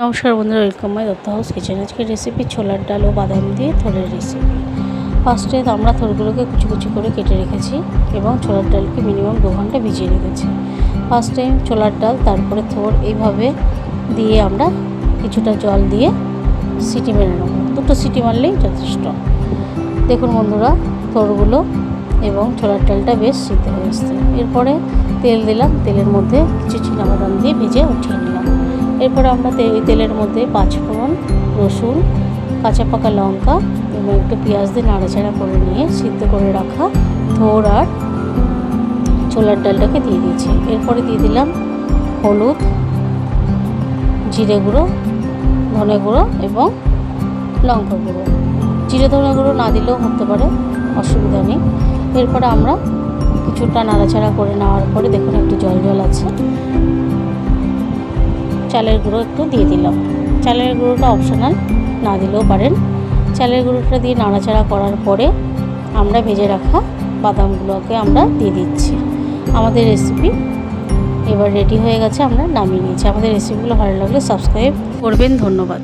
নমস্কার বন্ধুরা, welcome my Dutta house kitchen. আজকের রেসিপি ছোলার ডাল ও বাদাম দিয়ে থোড়ের রেসিপি। ফার্স্টে আমরা থোড়গুলোকে কুচি কুচি করে কেটে রেখেছি এবং ছোলার ডালকে মিনিমাম 2 ঘন্টা ভিজিয়ে রেখেছি। ফার্স্ট টাইম ছোলার ডাল, তারপরে থোড় এইভাবে দিয়ে আমরা কিছুটা জল দিয়ে সিটি মেরে নেব। 2টো সিটি মারলেই যথেষ্ট। দেখুন বন্ধুরা, থোড়গুলো এবং ছোলার ডালটা বেশ সিদ্ধ হয়ে আসছে। এরপরে তেল দিলাম, তেলের মধ্যে কিছু চিনাবাদাম দিয়ে ভেজে উঠিয়ে নিলাম। এরপরে আমরা ওই তেলের মধ্যে 5 ফোড়ন, রসুন, কাঁচা পাকা লঙ্কা এবং একটু পেঁয়াজ দিয়ে নাড়াচাড়া করে নিয়ে সিদ্ধ করে রাখা থোড় আর ছোলার ডালটাকে দিয়ে দিয়েছি। এরপরে দিয়ে দিলাম হলুদ, জিরে গুঁড়ো, ধনে গুঁড়ো এবং লঙ্কা গুঁড়ো। জিরে ধনে গুঁড়ো না দিলেও হতে পারে, অসুবিধা নেই। এরপরে আমরা কিছুটা নাড়াচাড়া করে নেওয়ার পরে দেখুন একটু জল জল আছে। চালের গুঁড়ো একটু দিয়ে দিলাম। চালের গুঁড়োটা অপশনাল, না দিলেও পারেন। চালের গুঁড়োটা দিয়ে নাড়াচাড়া করার পরে আমরা ভেজে রাখা বাদামগুলোকে আমরা দিয়ে দিচ্ছি। আমাদের রেসিপি এবার রেডি হয়ে গেছে, আমরা নামিয়ে নিয়েছি। আমাদের রেসিপিগুলো ভালো লাগলে সাবস্ক্রাইব করবেন। ধন্যবাদ।